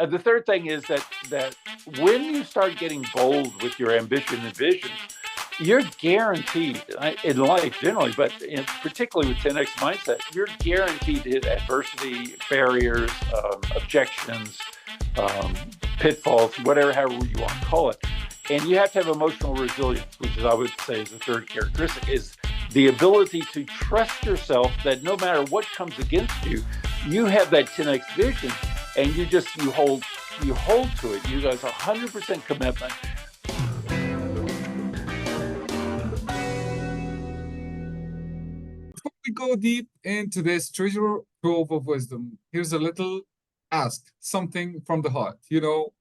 the third thing is that when you start getting bold with your ambition and vision, you're guaranteed in life generally, but particularly with 10x mindset, you're guaranteed to hit adversity, barriers, objections, um, pitfalls, whatever, however you want to call it. And you have to have emotional resilience, which is, I would say, is the third characteristic, is the ability to trust yourself that no matter what comes against you, you have that 10x vision, and you hold to it. You guys 100% commitment. Before we go deep into this treasure trove of wisdom, here's a little ask, something from the heart.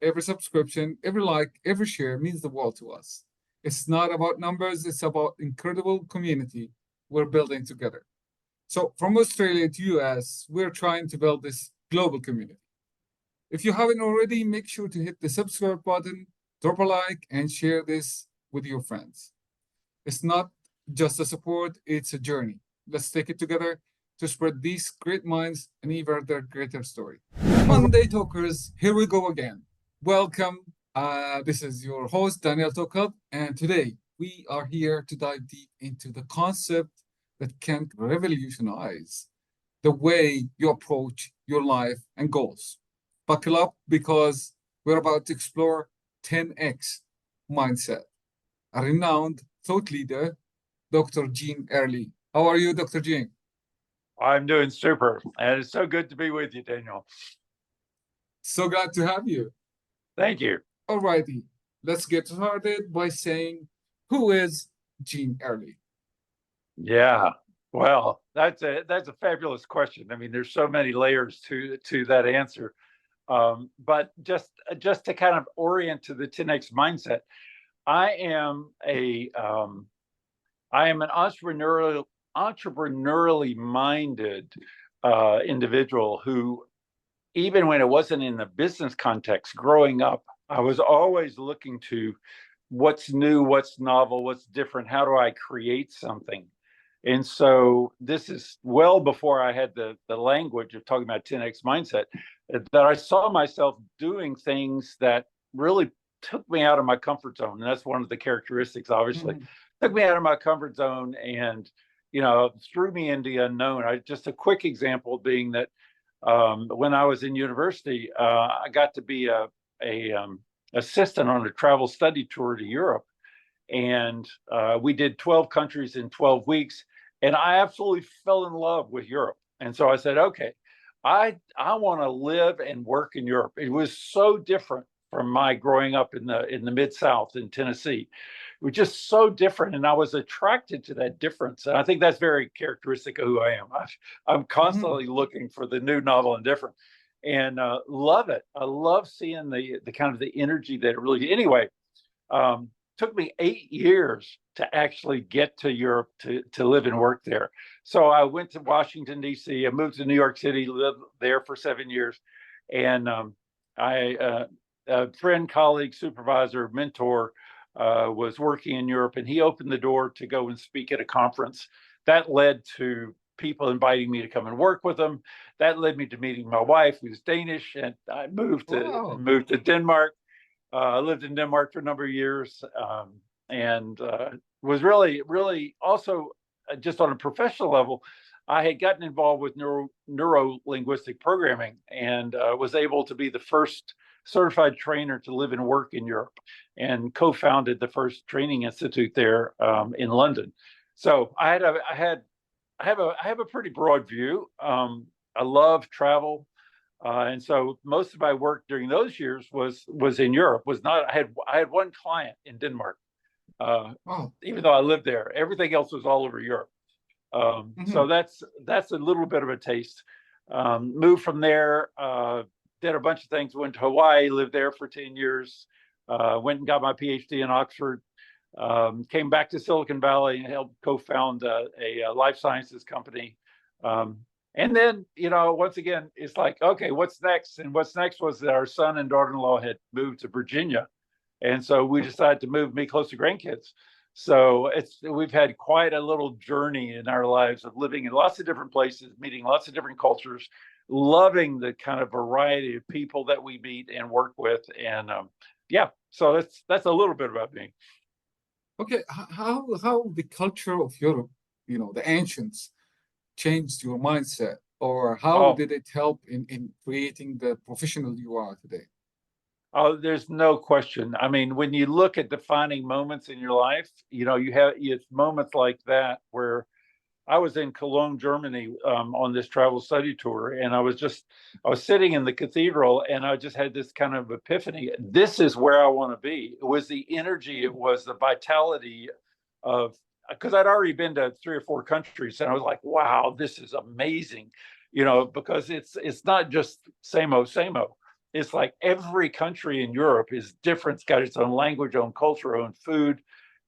Every subscription, every like, every share means the world to us. It's not about numbers, it's about incredible community we're building together. So from Australia to US, we're trying to build this global community. If you haven't already, make sure to hit the subscribe button, drop a like, and share this with your friends. It's not just a support, it's a journey. Let's take it together to spread these great minds and even their greater story. Monday Talkers, here we go again. Welcome. This is your host, Daniel Tokab, and today we are here to dive deep into the concept that can revolutionize the way you approach your life and goals. Buckle up because we're about to explore 10x mindset. A renowned thought leader, Dr. Gene Early. How are you, Dr. Gene? I'm doing super, and it's so good to be with you, Daniel. So glad to have you. Thank you. Alrighty, let's get started by saying, who is Gene Early? Yeah, well, that's a fabulous question. I mean, there's so many layers to that answer. But just to kind of orient to the 10x mindset, I am an entrepreneurially minded individual who, even when it wasn't in the business context, growing up, I was always looking to what's new, what's novel, what's different. How do I create something? And so this is well before I had the language of talking about 10x mindset, that I saw myself doing things that really took me out of my comfort zone. And that's one of the characteristics, obviously. Took me out of my comfort zone and, threw me into the unknown. Just a quick example being that when I was in university, I got to be a assistant on a travel study tour to Europe. And we did 12 countries in 12 weeks. And I absolutely fell in love with Europe. And so I said, okay, I want to live and work in Europe. It was so different from my growing up in the Mid-South in Tennessee. It was just so different. And I was attracted to that difference. And I think that's very characteristic of who I am. I'm constantly looking for the new, novel, and different. And love it. I love seeing the kind of the energy that it really, anyway, took me 8 years to actually get to Europe to live and work there. So I went to Washington, D.C. I moved to New York City, lived there for 7 years. And a friend, colleague, supervisor, mentor was working in Europe, and he opened the door to go and speak at a conference. That led to people inviting me to come and work with them. That led me to meeting my wife, who's Danish, and I moved to Denmark. I lived in Denmark for a number of years, and was really also just on a professional level. I had gotten involved with neuro-linguistic programming and was able to be the first certified trainer to live and work in Europe, and co-founded the first training institute there in London. So I have a pretty broad view. I love travel. And so most of my work during those years was in Europe. I had one client in Denmark, even though I lived there. Everything else was all over Europe. So that's a little bit of a taste. Moved from there, did a bunch of things. Went to Hawaii, lived there for 10 years. Went and got my PhD in Oxford. Came back to Silicon Valley and helped co-found a life sciences company. And then, once again, it's like, okay, what's next? And what's next was that our son and daughter-in-law had moved to Virginia. And so we decided to move me close to grandkids. So we've had quite a little journey in our lives of living in lots of different places, meeting lots of different cultures, loving the kind of variety of people that we meet and work with. And yeah, so that's a little bit about me. Okay, how the culture of Europe, the ancients, changed your mindset, or how Oh, did it help in creating the professional you are today? oh, there's no question. I mean, when you look at defining moments in your life, you have it's moments like that where I was in Cologne, Germany, on this travel study tour, and I was sitting in the cathedral, and I just had this kind of epiphany. This is where I want to be. It was the energy, it was the vitality of, because I'd already been to 3 or 4 countries, and I was like, wow, this is amazing, because it's not just same old. It's like every country in Europe is different. It's got its own language, own culture, own food,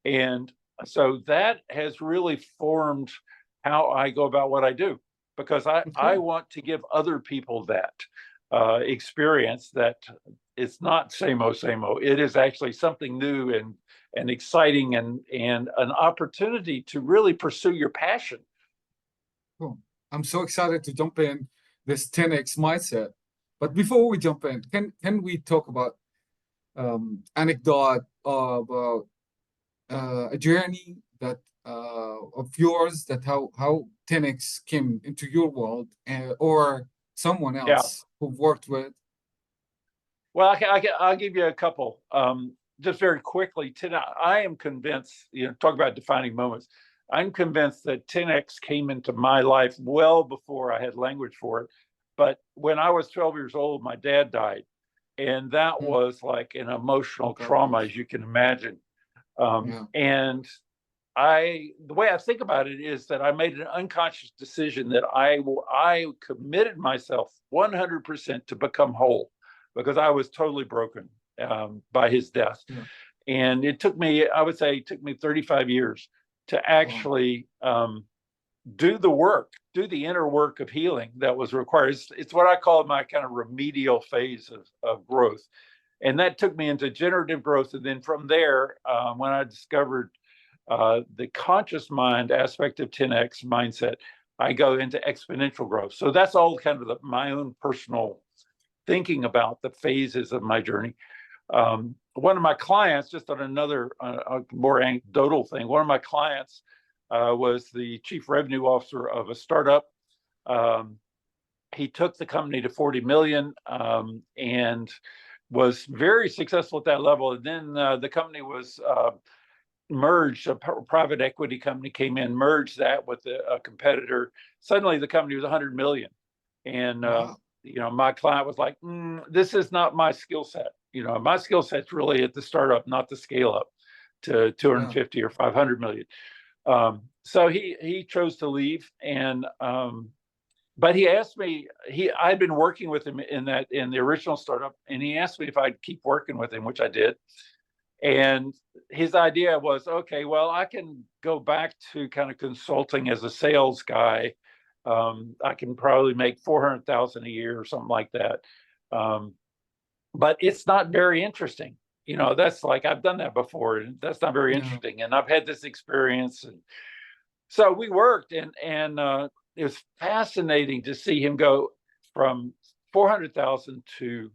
and so that has really formed how I go about what I do, because I Okay. want to give other people that experience, that it's not same old. It is actually something new and exciting, and an opportunity to really pursue your passion. Cool. I'm so excited to jump in this 10x mindset. But before we jump in, can we talk about anecdote about a journey that of yours, that how 10x came into your world, or someone Yeah. else who've worked with? Well, I'll give you a couple. Just very quickly, I am convinced, talk about defining moments. I'm convinced that 10X came into my life well before I had language for it. But when I was 12 years old, my dad died. And that Hmm. was like an emotional God trauma, bless. as you can imagine. Yeah. And the way I think about it is that I made an unconscious decision that I committed myself 100% to become whole, because I was totally broken by his death. Yeah. And it took me, I would say, it took me 35 years to Wow. actually do the work, do the inner work of healing that was required. It's what I call my kind of remedial phase of growth. And that took me into generative growth. And then from there, when I discovered the conscious mind aspect of 10X mindset, I go into exponential growth. So that's all kind of my own personal thinking about the phases of my journey. One of my clients, just on another more anecdotal thing, one of my clients was the chief revenue officer of a startup. Um, he took the company to 40 million, and was very successful at that level. And then the company was merged. A private equity company came in, merged that with a competitor. Suddenly, the company was 100 million, and Wow. my client was like, "This is not my skill set. My skill set's really at the startup, not the scale up to Yeah. 250 or 500 million." So he chose to leave, and but he asked me. I'd been working with him in the original startup, and he asked me if I'd keep working with him, which I did. And his idea was, okay, well, I can go back to kind of consulting as a sales guy. I can probably make 400,000 a year or something like that. Um, but it's not very interesting. That's like, I've done that before, and that's not very Yeah. interesting. And I've had this experience, and so we worked, and it was fascinating to see him go from 400,000 to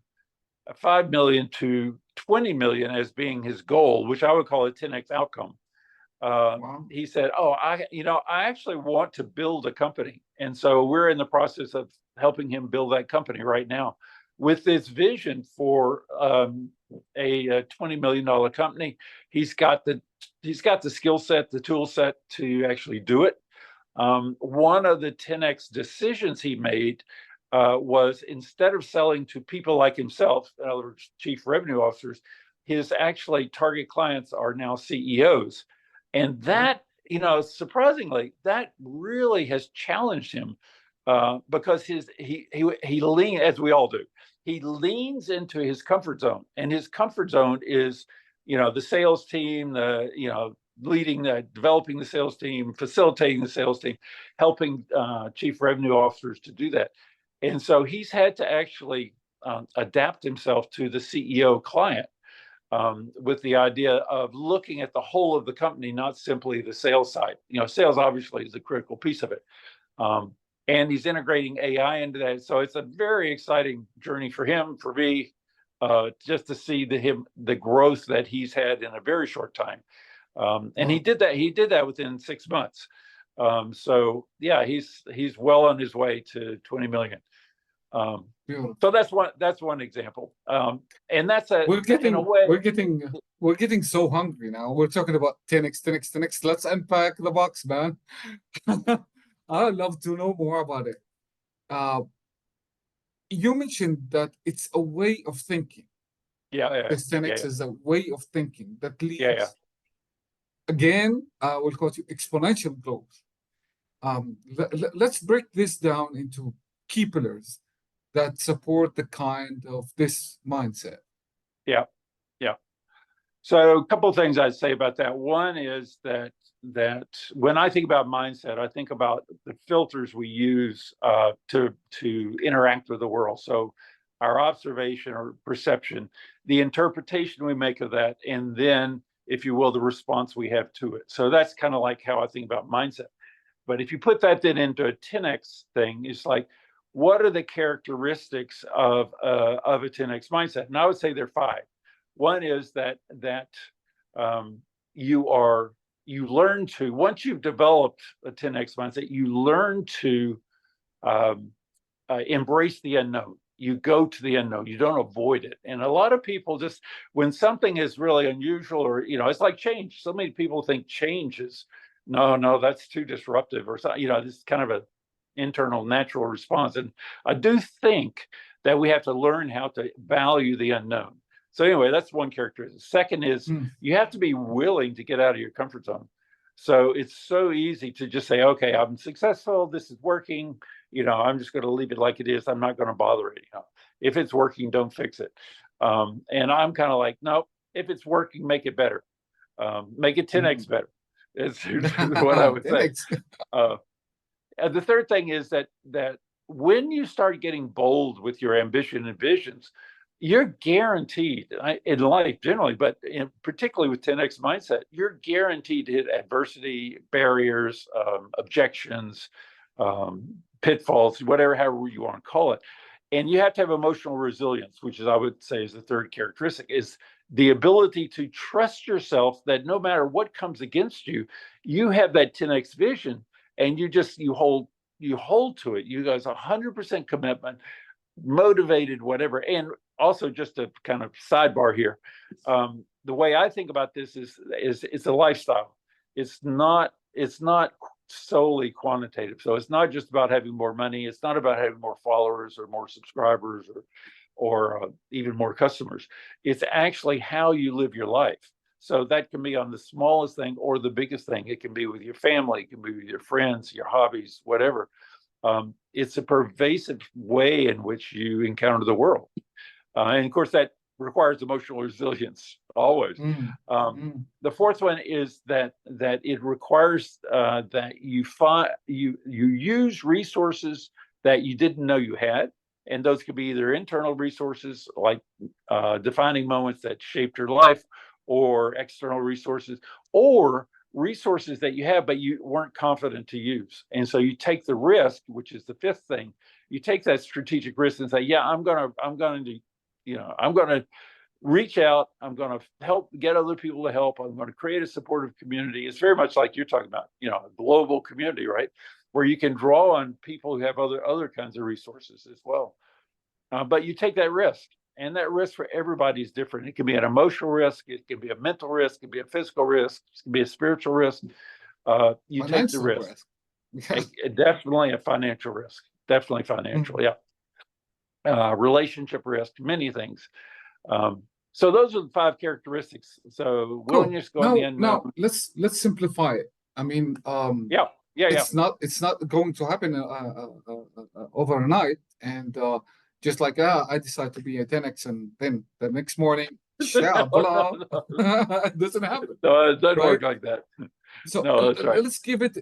5 million to 20 million as being his goal, which I would call a 10X outcome. Wow. He said, "Oh, I actually want to build a company." And so we're in the process of helping him build that company right now with this vision for a $20 million company. He's got the he's got the skill set, the tool set to actually do it. One of the 10X decisions he made was, instead of selling to people like himself, in other words, chief revenue officers, his actually target clients are now CEOs. And Okay. that, surprisingly, that really has challenged him, because he lean, as we all do, he leans into his comfort zone, and his comfort zone is, the sales team, leading, developing the sales team, facilitating the sales team, helping chief revenue officers to do that. And so he's had to actually adapt himself to the CEO client, with the idea of looking at the whole of the company, not simply the sales side. Sales obviously is a critical piece of it. Um, and he's integrating AI into that. So it's a very exciting journey for him, for me, just to see the growth that he's had in a very short time. And he Wow, did that. He did that within 6 months. So yeah, he's well on his way to 20 million. beautiful. So that's one example. And that's We're in a getting way. we're getting we're getting so hungry now. We're talking about 10x, 10x, 10x. Let's unpack the box, man. I'd love to know more about it. Uh, you mentioned that it's a way of thinking. Yeah, yeah, This 10x yeah, is a way of thinking that yeah, yeah. leads, again, we'll call it exponential growth. Let's break this down into key pillars that support the kind of this mindset. Yeah, yeah. So a couple of things I'd say about that. One is that when I think about mindset, I think about the filters we use to interact with the world. So our observation or perception, the interpretation we make of that, and then, if you will, the response we have to it. So that's kind of like how I think about mindset. But if you put that then into a 10x thing, it's like, what are the characteristics of a 10x mindset? And I would say there are five. One is that um, you learn to, once you've developed a 10x mindset, you learn to um, embrace the unknown. You go to the unknown. You don't avoid it. And a lot of people just, when something is really unusual, or it's like change. So many people think change is no, that's too disruptive, or something. This is kind of a internal natural response. And I do think that we have to learn how to value the unknown. So anyway, that's one characteristic. Second is Mm, you have to be willing to get out of your comfort zone. So it's so easy to just say, okay, I'm successful. This is working. I'm just going to leave it like it is. I'm not going to bother it. If it's working, don't fix it. And I'm kind of like, no, if it's working, make it better. Make it 10x mm. better. Is what I would say. 10x. And the third thing is that when you start getting bold with your ambition and visions, you're guaranteed in life generally, but particularly with 10x mindset, you're guaranteed to hit adversity, barriers, objections, pitfalls, however you want to call it. And you have to have emotional resilience, which is, I would say, is the third characteristic, is the ability to trust yourself that no matter what comes against you, you have that 10x vision, and you hold to it. You guys 100% commitment, motivated, whatever. And also, just a kind of sidebar here, the way I think about this is it's a lifestyle. It's not solely quantitative. So it's not just about having more money. It's not about having more followers or more subscribers or even more customers. It's actually how you live your life. So that can be on the smallest thing or the biggest thing. It can be with your family, it can be with your friends, your hobbies, whatever. It's a pervasive way in which you encounter the world. And of course, that requires emotional resilience always. Mm, mm. The fourth one is that it requires that you use resources that you didn't know you had, and those could be either internal resources like defining moments that shaped your life, or external resources, or resources that you have but you weren't confident to use. And so you take the risk, which is the fifth thing. You take that strategic risk and say, yeah, I'm going to reach out. I'm going to help get other people to help. I'm going to create a supportive community. It's very much like you're talking about, a global community, right? Where you can draw on people who have other kinds of resources as well. But you take that risk, and that risk for everybody is different. It can be an emotional risk. It can be a mental risk. It can be a physical risk. It can be a spiritual risk. You take the Financial risk. risk. Yeah. Definitely a financial risk. Definitely financial. Mm. Yeah. Relationship risk, many things. So those are the five characteristics. So Cool. willingness to go in the Now unknown. let's simplify it. I mean, Yeah, yeah, yeah. it's not going to happen overnight. And just like I decide to be a 10x, and then the next morning, No, yeah, blah, no, no. it doesn't happen, No, it doesn't right? work like that. So No, that's right. let's give it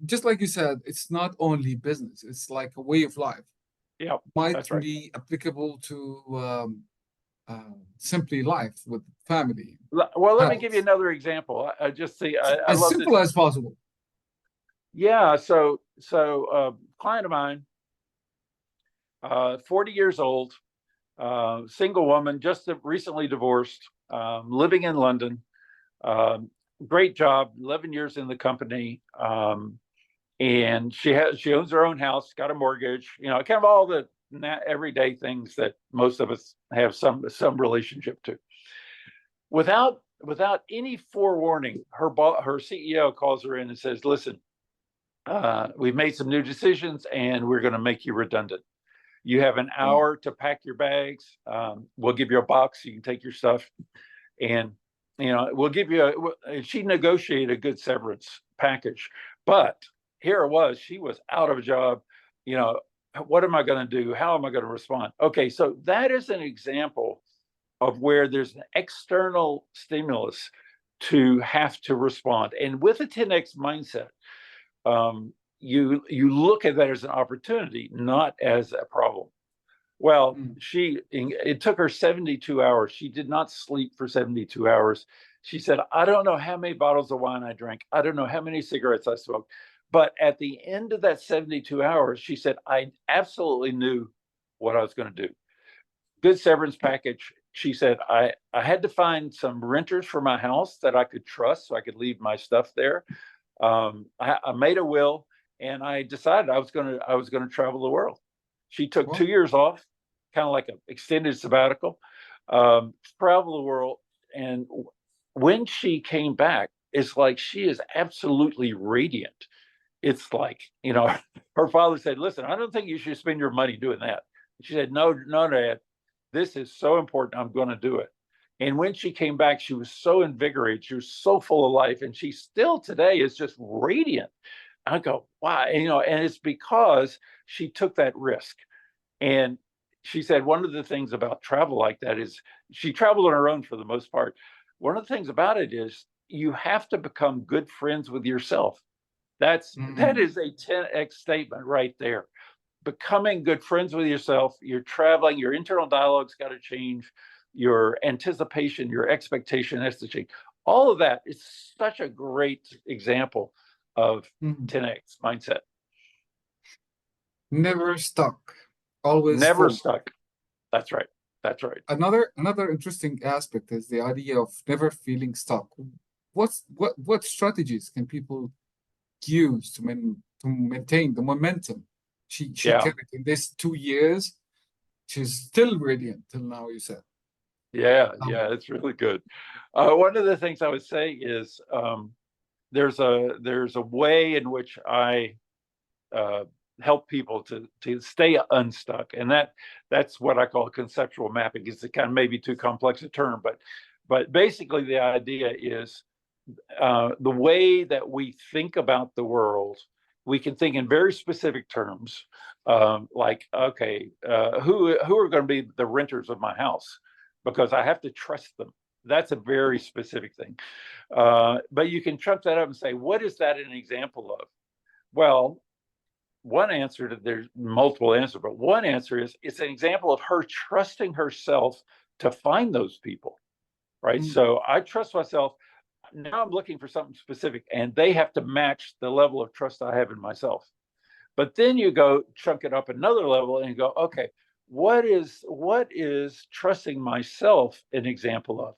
just like you said, it's not only business, it's like a way of life. Yeah, Might that's right. be applicable to simply life with family, Well, let me give you health, another example. I just see. I as love this. simple as possible. Yeah. So client of mine, 40 years old, single woman, just recently divorced, living in London, great job, 11 years in the company. And she owns her own house, got a mortgage, kind of all the everyday things that most of us have some relationship to. Without any forewarning, her CEO calls her in and says, "Listen, we've made some new decisions, and we're going to make you redundant. You have an hour to pack your bags. We'll give you a box so you can take your stuff, and we'll give you she negotiated a good severance package, but here it was, she was out of a job. What am I going to do? How am I going to respond? Okay, so that is an example of where there's an external stimulus to have to respond. And with a 10x mindset, you look at that as an opportunity, not as a problem. Well, it took her 72 hours. She did not sleep for 72 hours. She said, "I don't know how many bottles of wine I drank. I don't know how many cigarettes I smoked. But at the end of that 72 hours, she said, I absolutely knew what I was going to do. Good severance package." She said, I had to find some renters for my house that I could trust so I could leave my stuff there. I made a will, and I decided I was going to travel the world. She took 2 years off, kind of like an extended sabbatical, travel the world. And when she came back, it's like she is absolutely radiant. It's like, her father said, "Listen, I don't think you should spend your money doing that." She said, "No, Dad, this is so important. I'm going to do it." And when she came back, she was so invigorated. She was so full of life. And she still today is just radiant. I go, wow. And it's because she took that risk. And she said one of the things about travel like that is she traveled on her own for the most part. One of the things about it is you have to become good friends with yourself. That is a 10x statement right there. Becoming good friends with yourself, you're traveling, your internal dialogue's got to change, your anticipation, your expectation has to change. All of that is such a great example of 10x mindset. Never stuck, always Never full. stuck. That's right. That's right. Another interesting aspect is the idea of never feeling stuck. What strategies can people use to maintain the momentum? She carried in this 2 years. She's still radiant till now, you said. Yeah, it's really good. One of the things I would say is there's a way in which I help people to stay unstuck, and that's what I call conceptual mapping. It's kind of maybe too complex a term, but basically the idea is the way that we think about the world. We can think in very specific terms, like, okay, who are going to be the renters of my house? Because I have to trust them. That's a very specific thing. But you can chunk that up and say, what is that an example of? Well, one answer there's multiple answers, but one answer is it's an example of her trusting herself to find those people, right? So I trust myself. Now I'm looking for something specific, and they have to match the level of trust I have in myself. But then you go chunk it up another level and you go, okay, what is trusting myself an example of?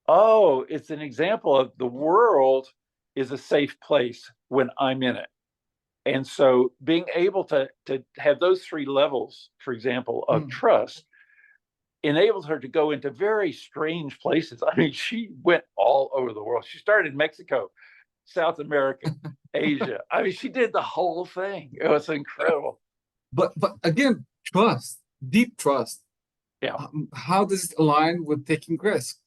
Oh, it's an example of the world is a safe place when I'm in it. And so being able to have those three levels, for example, of trust, enables her to go into very strange places. I mean, she went all over the world. She started in Mexico, South America, Asia. I mean, she did the whole thing. It was incredible. But again, trust, deep trust. Yeah. How does it align with taking risk?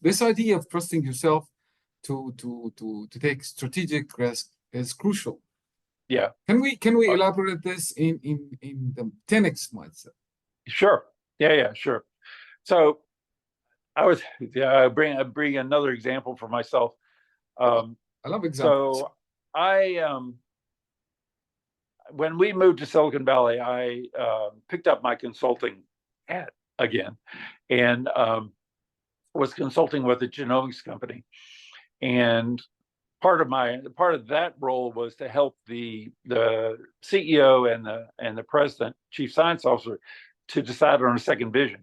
This idea of trusting yourself to take strategic risk is crucial. Yeah. Can we elaborate this in the 10x mindset? Sure. Yeah, sure. So I bring another example for myself. I love examples. So when we moved to Silicon Valley, I picked up my consulting hat again, and was consulting with a genomics company. And part of that role was to help the CEO and the president, chief science officer, to decide on a second vision,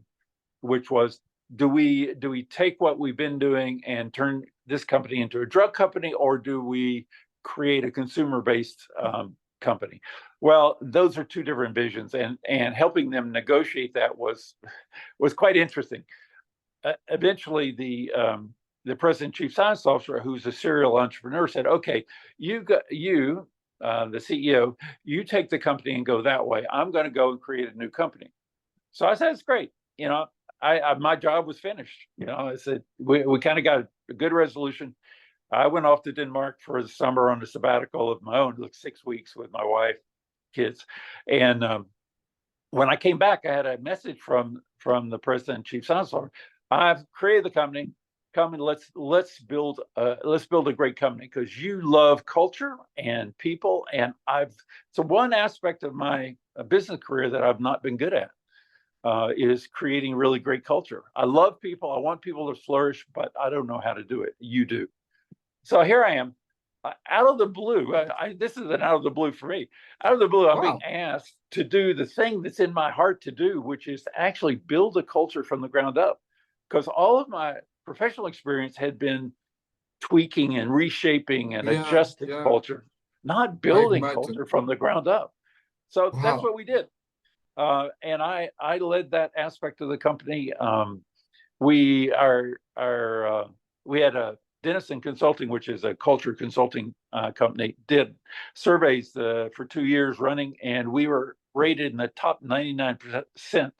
which was, do we take what we've been doing and turn this company into a drug company, or do we create a consumer-based company? Well, those are two different visions, and helping them negotiate that was quite interesting. Eventually, the president chief science officer, who's a serial entrepreneur, said, "Okay, the CEO, you take the company and go that way. I'm going to go and create a new company." So I said, "It's great." My job was finished. I said, we kind of got a good resolution. I went off to Denmark for the summer on a sabbatical of my own, like 6 weeks with my wife, kids. And when I came back, I had a message from the president and chief science officer. I've created the company. Come and let's build a great company, because you love culture and people, and it's one aspect of my business career that I've not been good at. Is creating really great culture. I love people. I want people to flourish, but I don't know how to do it. You do. So here I am, out of the blue. This is an out of the blue for me. Out of the blue, I'm being asked to do the thing that's in my heart to do, which is to actually build a culture from the ground up. Because all of my professional experience had been tweaking and reshaping and adjusting culture, not building culture from the ground up. So that's what we did. And I led that aspect of the company. We had a Dennison Consulting, which is a culture consulting company, did surveys for 2 years running, and we were rated in the top 99%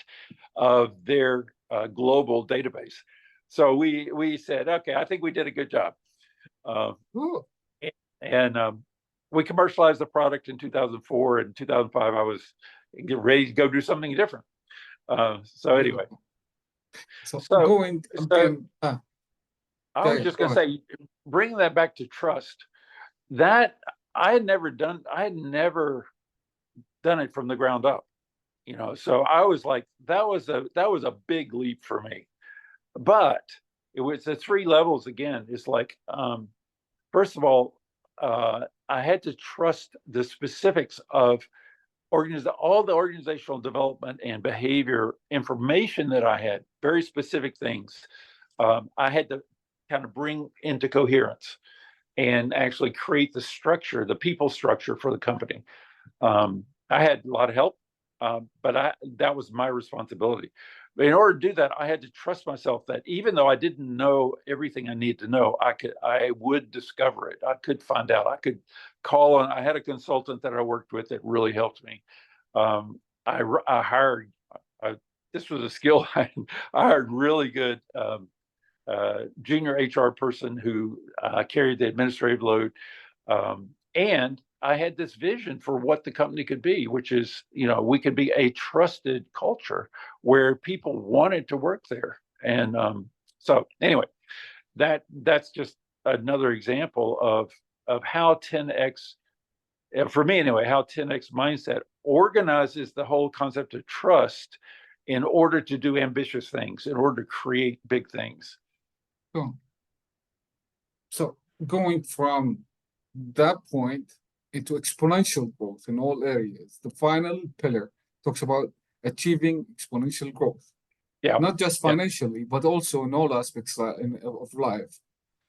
of their global database. So we said, okay, I think we did a good job. And we commercialized the product in 2004. In 2005, I was getting ready to go do something different. So anyway. I was just going to say, bringing that back to trust, that I had never done it from the ground up. So I was like, that was a big leap for me. But it was the 3 levels again. It's like, first of all, I had to trust the specifics of all the organizational development and behavior information that I had, very specific things. I had to kind of bring into coherence and actually create the structure, the people structure for the company. I had a lot of help, but that was my responsibility. But in order to do that, I had to trust myself that even though I didn't know everything I needed to know, I would discover it. I could find out. I could call on. I had a consultant that I worked with that really helped me. I hired. This was a skill. I hired really good junior HR person who carried the administrative load, and I had this vision for what the company could be, which is, we could be a trusted culture where people wanted to work there. And so anyway, that's just another example of how 10X, for me anyway, how 10X mindset organizes the whole concept of trust in order to do ambitious things, in order to create big things. Cool. So going from that point into exponential growth in all areas, the final pillar talks about achieving exponential growth. Yeah. Not just financially, but also in all aspects of life.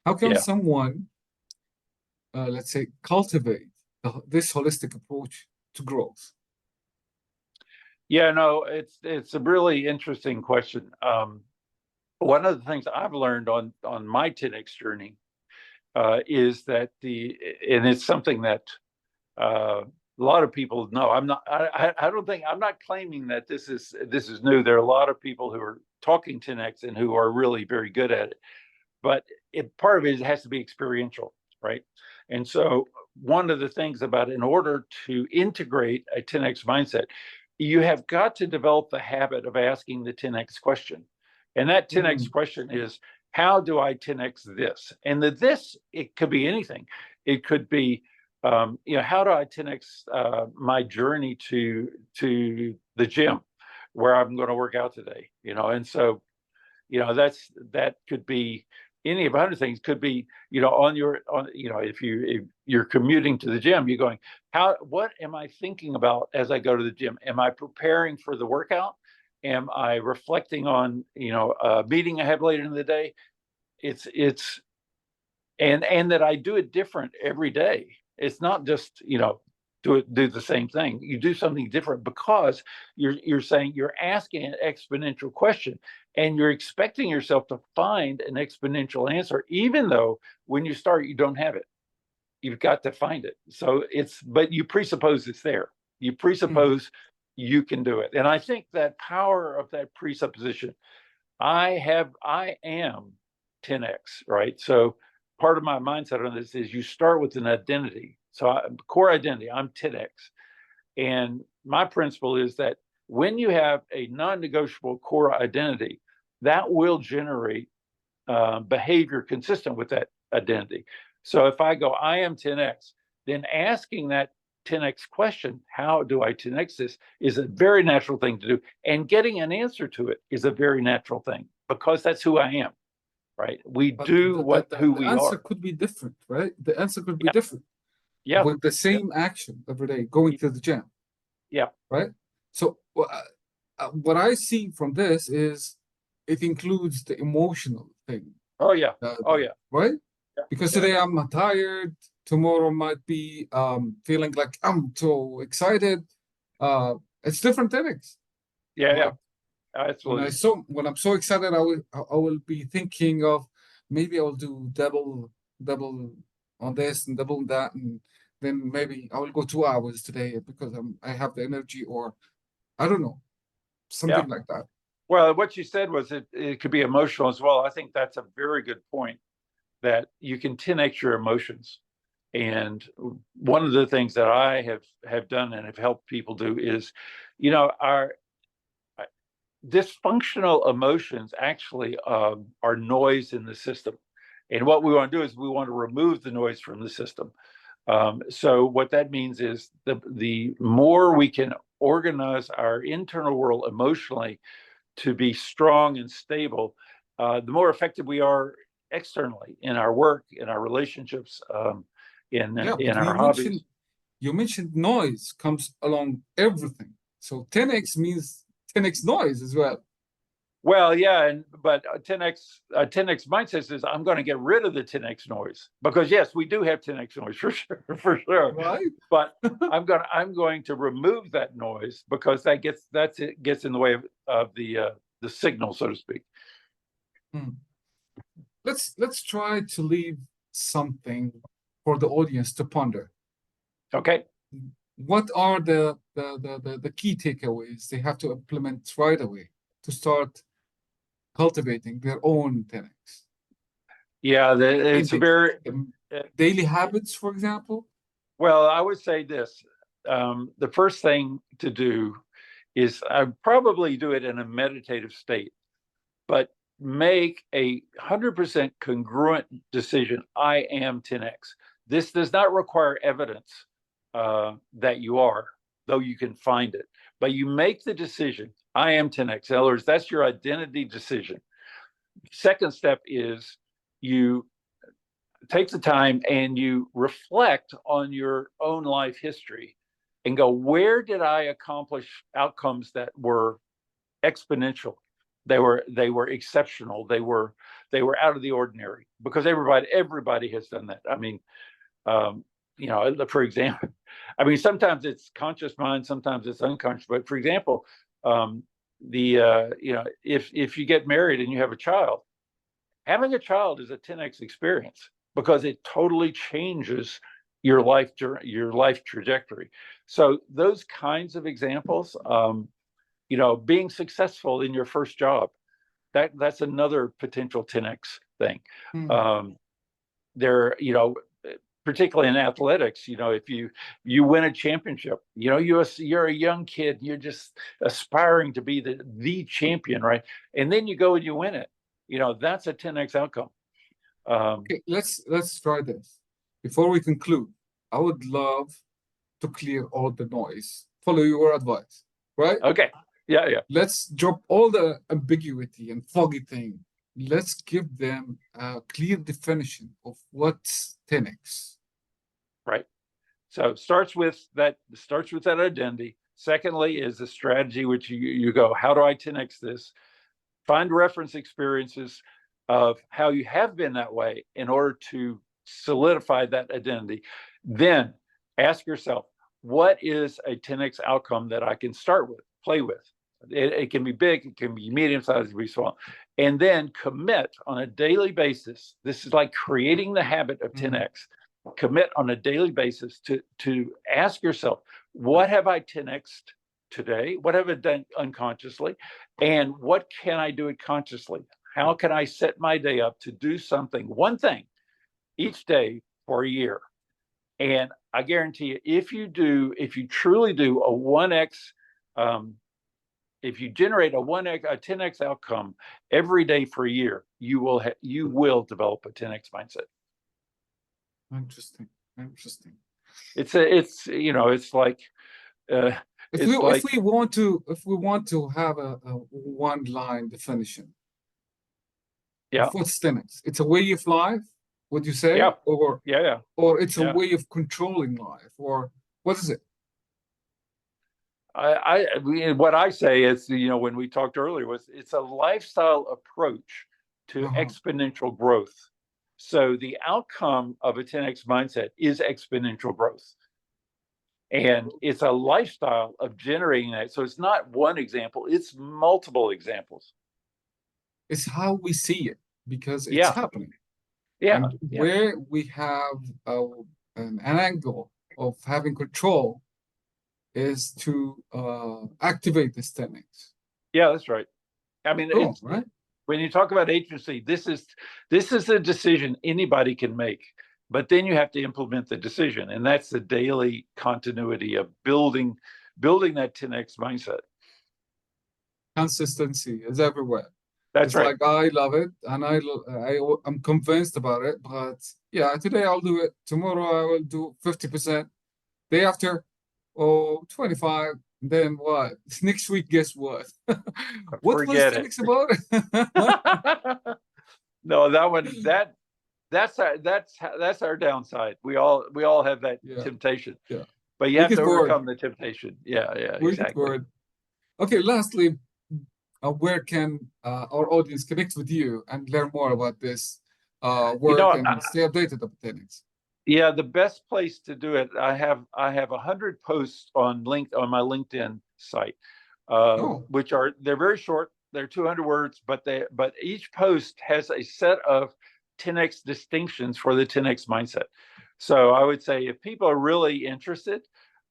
How can someone, let's say, cultivate this holistic approach to growth? Yeah, no, it's a really interesting question. One of the things I've learned on my 10X journey is that and it's something that a lot of people know. I'm not claiming that this is new. There are a lot of people who are talking 10X and who are really very good at it. But part of it has to be experiential, right? And so one of the things about, in order to integrate a 10X mindset, you have got to develop the habit of asking the 10X question. And that 10X question is, how do I 10X this? And this, it could be anything. It could be, how do I 10X my journey to the gym where I'm going to work out today? And so, that could be any of 100 things. Could be, if you're commuting to the gym, you're going, what am I thinking about as I go to the gym? Am I preparing for the workout? Am I reflecting on, a meeting I have later in the day? And that I do it different every day. It's not just, do the same thing. You do something different because you're saying, you're asking an exponential question, and you're expecting yourself to find an exponential answer, even though when you start, you don't have it. You've got to find it. So but you presuppose it's there. You presuppose you can do it. And I think that power of that presupposition, I am 10x, right? So part of my mindset on this is you start with an identity. So core identity, I'm 10x. And my principle is that when you have a non-negotiable core identity, that will generate behavior consistent with that identity. So if I go, I am 10x, then asking that 10x question, how do I 10x this, is a very natural thing to do. And getting an answer to it is a very natural thing, because that's who I am, right? We But do who the we answer are. could be different, right? The answer could be Yeah. different Yeah. with the same action every day, going to the gym, Yeah. right? So what I see from this is it includes the emotional thing. Oh, yeah. Oh, yeah. Right? Yeah. Because Yeah. today I'm tired, tomorrow might be feeling like I'm so excited. It's different things. Yeah. Yeah. Like Absolutely. when I'm so excited, I will be thinking of maybe I will do double on this and double on that, and then maybe I will go 2 hours today because I have the energy, or I don't know, Yeah. something like that. Well, what you said was it could be emotional as well. I think that's a very good point, that you can 10x your emotions. And one of the things that I have done and have helped people do is, our dysfunctional emotions actually are noise in the system. And what we want to do is we want to remove the noise from the system. So what that means is the more we can organize our internal world emotionally to be strong and stable, the more effective we are externally in our work, in our relationships, in Yeah, but our hobbies. you mentioned noise comes along everything. So 10x means 10x noise as well. Well, yeah, but 10x mindset says I'm going to get rid of the 10x noise, because yes, we do have 10x noise for sure. Right. But I'm going to remove that noise, because that gets in the way of the signal, so to speak. Let's try to leave something for the audience to ponder. Okay. What are the key takeaways they have to implement right away to start cultivating their own 10x? Yeah, it's a very daily habits, for example. Well, I would say this. The first thing to do is I'd probably do it in a meditative state, but make 100% congruent decision. I am 10x. This does not require evidence that you are, though you can find it. But you make the decision, I am 10x. In other words, that's your identity decision. Second step is you take the time and you reflect on your own life history and go, where did I accomplish outcomes that were exponential? They were exceptional. They were out of the ordinary, because everybody has done that. I mean, for example, sometimes it's conscious mind, sometimes it's unconscious. But for example, if you get married and you have a child, having a child is a 10x experience, because it totally changes your life trajectory. So those kinds of examples, being successful in your first job, that's another potential 10x thing. Particularly in athletics, if you win a championship, you're a young kid, you're just aspiring to be the champion, right? And then you go and you win it. That's a 10x outcome. Okay, let's try this. Before we conclude, I would love to clear all the noise. Follow your advice, right? Okay. Yeah. Let's drop all the ambiguity and foggy thing. let's give them a clear definition of what's 10x. Right. So it starts with that identity. Secondly is the strategy, which you go, how do I 10x this? Find reference experiences of how you have been that way in order to solidify that identity. Then ask yourself, what is a 10x outcome that I can start with, play with? It can be big, it can be medium sized, it can be small. And then commit on a daily basis. This is like creating the habit of 10x. Commit on a daily basis to ask yourself, what have I 10x'd today? What have I done unconsciously? And what can I do it consciously? How can I set my day up to do something, one thing each day for a year? And I guarantee you, if you truly do a 1x, if you generate a 10x outcome every day for a year, you will develop a 10x mindset. Interesting. It's like if we want to have a one line definition yeah, of what's 10x, it's a way of life, would you say? yeah, Or yeah, or it's a yeah. way of controlling life, or what is it? What I say is, when we talked earlier, was it's a lifestyle approach to exponential growth. So the outcome of a 10x mindset is exponential growth. And it's a lifestyle of generating that. So it's not one example, it's multiple examples. It's how we see it, because it's Yeah. happening. Yeah. And where we have an angle of having control is to activate this 10x. Yeah, that's right. I mean, right? When you talk about agency, this is a decision anybody can make, but then you have to implement the decision, and that's the daily continuity of building that 10x mindset. Consistency is everywhere. That's it's right. Like, I love it, and I'm convinced about it, but yeah, today I'll do it, tomorrow I will do 50%, day after 25, then what? Next week, guess what? What was Forget 10x about? No, that's our downside. We all have that temptation. Yeah. But you have to overcome the temptation. Yeah, exactly. Okay, lastly, where can our audience connect with you and learn more about this work and stay updated about 10x? Yeah, the best place to do it, I have 100 posts on my LinkedIn site, which they're very short. They're 200 words, but each post has a set of 10x distinctions for the 10x mindset. So I would say if people are really interested,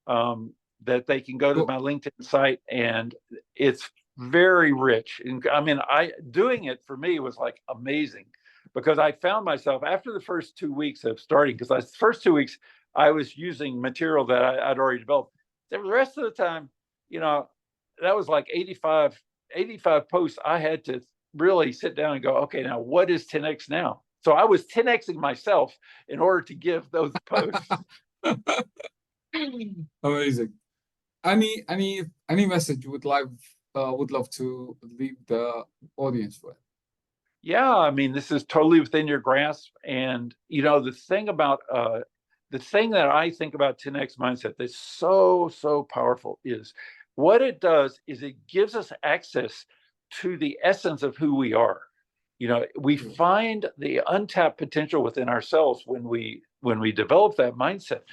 that they can go to my LinkedIn site, and it's very rich. And I mean, doing it for me was like amazing, because I found myself after the first 2 weeks of starting, because the first 2 weeks I was using material that I'd already developed. The rest of the time, that was like 85 posts. I had to really sit down and go, okay, now what is 10x now? So I was 10xing myself in order to give those posts. Amazing. Any message you would love to leave the audience with? Yeah, I mean, this is totally within your grasp. And the thing that I think about 10x mindset that's so powerful is what it does is it gives us access to the essence of who we are. We find the untapped potential within ourselves when we develop that mindset,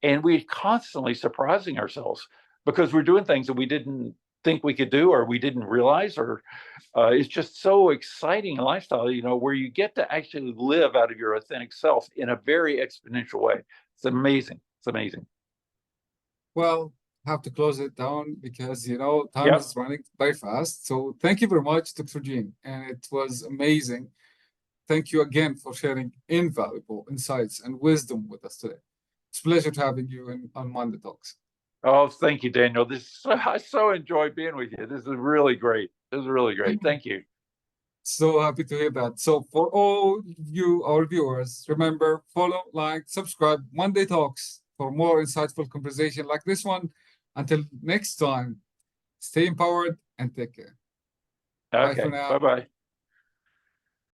and we're constantly surprising ourselves because we're doing things that we didn't think we could do, or we didn't realize, or it's just so exciting a lifestyle, where you get to actually live out of your authentic self in a very exponential way. It's amazing. Well, have to close it down because time is running very fast. So thank you very much, Dr. Gene, and it was amazing. Thank you again for sharing invaluable insights and wisdom with us today. It's a pleasure having you on Monday Talks. Oh, thank you, Daniel. I so enjoyed being with you. This is really great. Thank you. So happy to hear that. So for all you, our viewers, remember, follow, like, subscribe, Monday Talks for more insightful conversation like this one. Until next time, stay empowered and take care. Okay. Bye-bye.